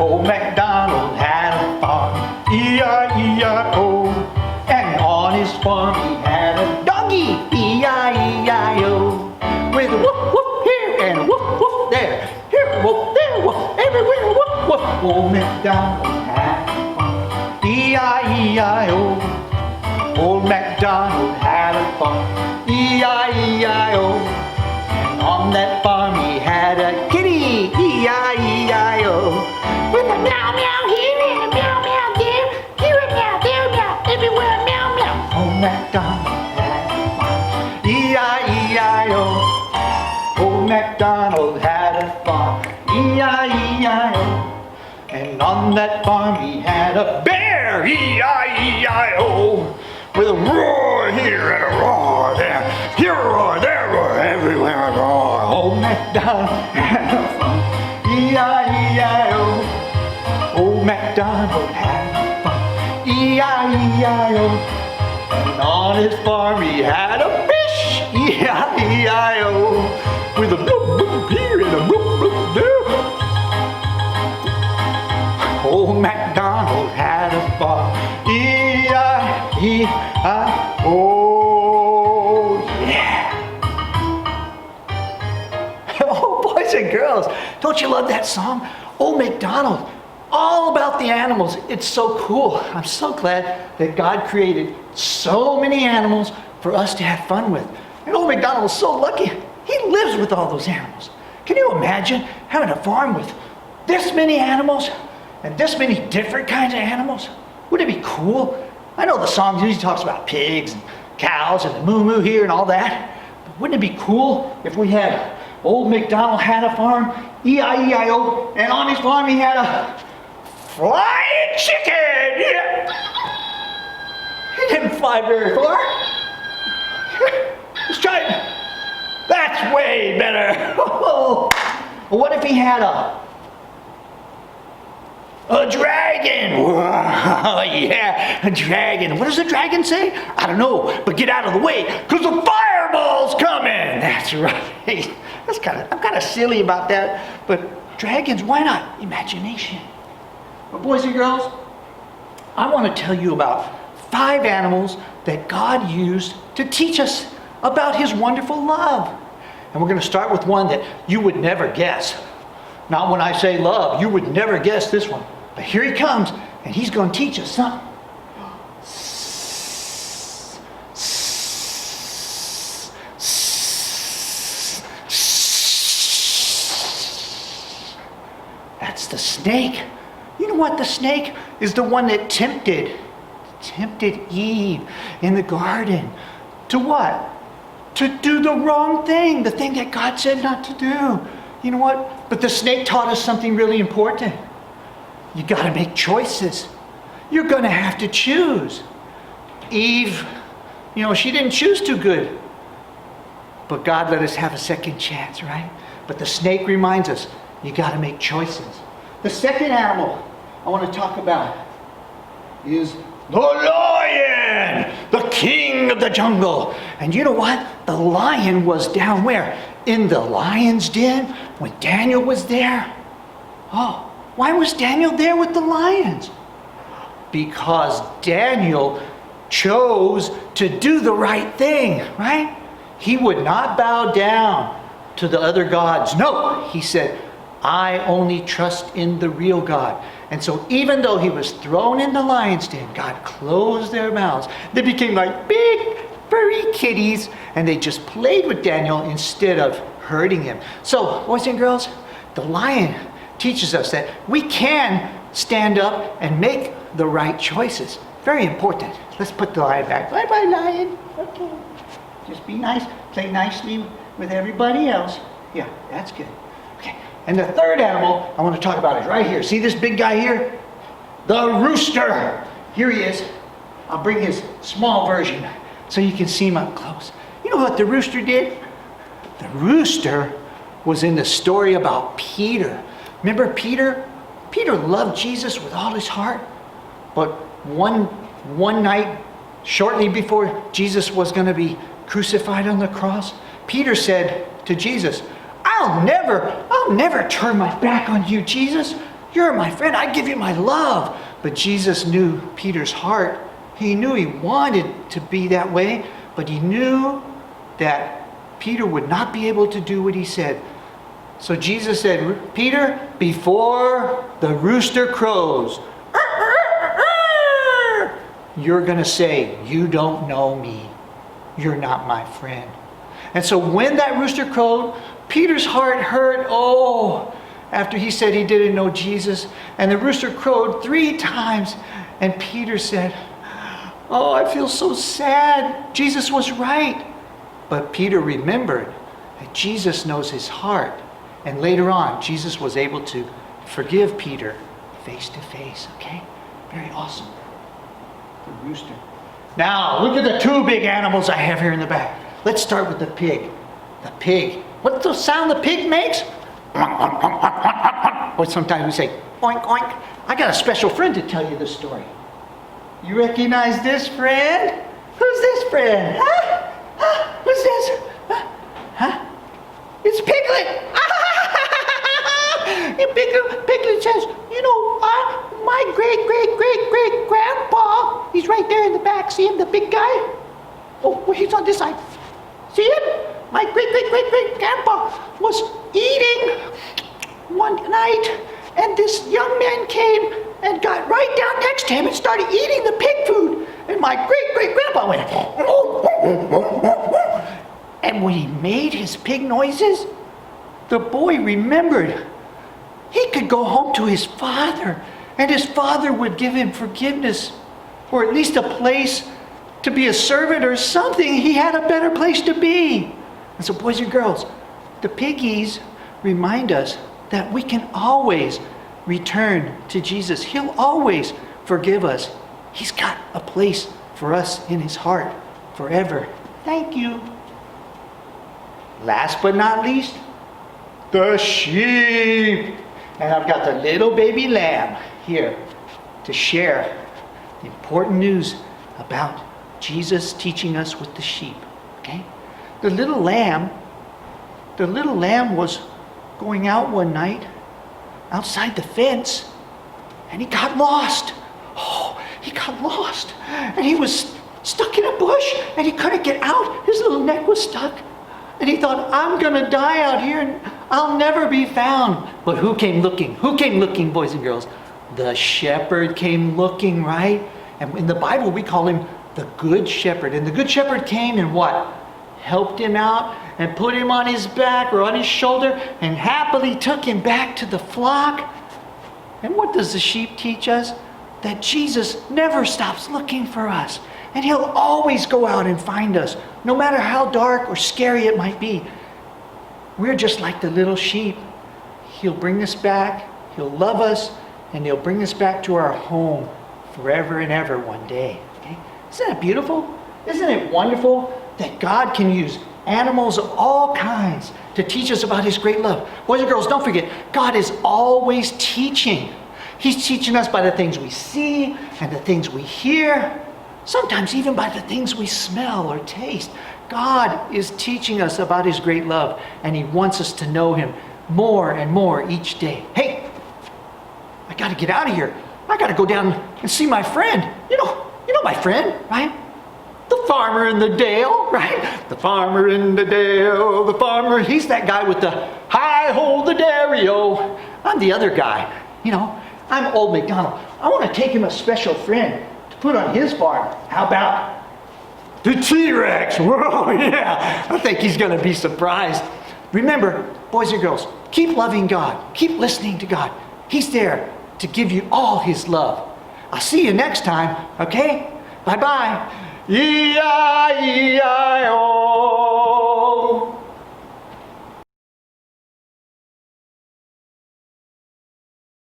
Old MacDonald had a farm, E-I-E-I-O. And on his farm he had a doggy, E-I-E-I-O. With a woof woof here and a woof woof there. Here a woof, there a woof, everywhere a woof woof. Old MacDonald had a farm, E-I-E-I-O. Old MacDonald had a farm, E-I-E-I-O. And on that farm he had a kitty, E-I-E-I-O. With a meow meow here and a meow meow there. Here a meow, there a meow, everywhere a meow meow. Old MacDonald had a farm, E-I-E-I-O. Old MacDonald had a farm, E-I-E-I-O. And on that farm he had a bear, E-I-E-I-O. With a roar here and a roar there. Here a roar, there a roar, everywhere a roar. Old MacDonald had a farm, E-I-E-I-O. Old MacDonald had a farm, E-I-E-I-O. And on his farm he had a fish, E-I-E-I-O. With a bloop bloop here and a bloop bloop there. Old MacDonald had a farm, E-I-E-I-O. Yeah. Oh, boys and girls, don't you love that song? Old MacDonald, all about the animals. It's so cool. I'm so glad that God created so many animals for us to have fun with. And Old MacDonald was so lucky. He lives with all those animals. Can you imagine having a farm with this many animals and this many different kinds of animals? Wouldn't it be cool? I know the song usually talks about pigs and cows and the moo-moo here and all that. But wouldn't it be cool if we had Old MacDonald had a farm, E-I-E-I-O, and on his farm he had a flying chicken! Yeah. He didn't fly very far. Let's try it. That's way better. Well, what if he had a dragon? Oh, yeah, a dragon. What does a dragon say? I don't know, but get out of the way, because the fireball's coming. That's right. I'm kind of silly about that, but dragons, why not? Imagination. But boys and girls, I want to tell you about 5 animals that God used to teach us about his wonderful love. And we're going to start with one that you would never guess. Not when I say love, you would never guess this one. But here he comes, and he's going to teach us something. That's the snake. You know what? The snake is the one that tempted Eve in the garden. To what? To do the wrong thing, the thing that God said not to do. You know what? But the snake taught us something really important. You got to make choices. You're going to have to choose. Eve, she didn't choose too good. But God let us have a second chance, right? But the snake reminds us, you got to make choices. The second animal I want to talk about is the lion, the king of the jungle. And you know what? The lion was down where? In the lion's den when Daniel was there. Oh, why was Daniel there with the lions? Because Daniel chose to do the right thing, right? He would not bow down to the other gods. No, he said, I only trust in the real God. And so even though he was thrown in the lion's den, God closed their mouths. They became like big, furry kitties, and they just played with Daniel instead of hurting him. So, boys and girls, the lion teaches us that we can stand up and make the right choices. Very important. Let's put the lion back. Bye-bye, lion. Okay. Just be nice. Play nicely with everybody else. Yeah, that's good. Okay. And the third animal I want to talk about is right here. See this big guy here? The rooster. Here he is. I'll bring his small version so you can see him up close. You know what the rooster did? The rooster was in the story about Peter. Remember Peter? Peter loved Jesus with all his heart. But one night, shortly before Jesus was going to be crucified on the cross, Peter said to Jesus, I'll never turn my back on you, Jesus. You're my friend. I give you my love. But Jesus knew Peter's heart. He knew he wanted to be that way, but he knew that Peter would not be able to do what he said. So Jesus said, Peter, before the rooster crows, you're going to say, you don't know me. You're not my friend. And so when that rooster crowed, Peter's heart hurt. Oh, after he said he didn't know Jesus. And the rooster crowed 3 times. And Peter said, oh, I feel so sad. Jesus was right. But Peter remembered that Jesus knows his heart. And later on, Jesus was able to forgive Peter face to face. Okay? Very awesome. The rooster. Now, look at the 2 big animals I have here in the back. Let's start with the pig. The pig. What's the sound the pig makes? Or sometimes we say, oink, oink. I got a special friend to tell you this story. You recognize this friend? Who's this friend? Huh? Who's this? Huh? It's Piglet. And Piglet says, you know, my great-great-great-great-grandpa, he's right there in the back. See him, the big guy? Oh, well, he's on this side. See him? My great-great-great-great-grandpa was eating one night, and this young man came and got right down next to him and started eating the pig food. And my great-great-grandpa went, and when he made his pig noises, the boy remembered he could go home to his father, and his father would give him forgiveness, or at least a place to be a servant or something. He had a better place to be. And so, boys and girls, the piggies remind us that we can always return to Jesus. He'll always forgive us. He's got a place for us in his heart forever. Thank you. Last but not least, the sheep. And I've got the little baby lamb here to share the important news about Jesus teaching us with the sheep. Okay? The little lamb was going out one night outside the fence, and he got lost. Oh, he got lost. And he was stuck in a bush, and he couldn't get out. His little neck was stuck. And he thought, I'm going to die out here, and I'll never be found. But who came looking? Who came looking, boys and girls? The shepherd came looking, right? And in the Bible, we call him the Good Shepherd. And the Good Shepherd came and what? Helped him out and put him on his back or on his shoulder and happily took him back to the flock. And what does the sheep teach us? That Jesus never stops looking for us. And he'll always go out and find us, no matter how dark or scary it might be. We're just like the little sheep. He'll bring us back, he'll love us, and he'll bring us back to our home forever and ever one day. Okay? Isn't that beautiful? Isn't it wonderful that God can use animals of all kinds to teach us about his great love? Boys and girls, don't forget, God is always teaching. He's teaching us by the things we see and the things we hear. Sometimes even by the things we smell or taste. God is teaching us about his great love, and he wants us to know him more and more each day. Hey, I got to get out of here. I got to go down and see my friend. You know my friend, right? The farmer in the dale, right? The farmer in the dale, the farmer. He's that guy with the hi-ho the dairy-o. I'm the other guy. I'm Old MacDonald. I want to take him a special friend to put on his farm. How about the T-Rex? Whoa, yeah. I think he's going to be surprised. Remember, boys and girls, keep loving God. Keep listening to God. He's there to give you all his love. I'll see you next time, okay? Bye-bye. E-I-E-I-O.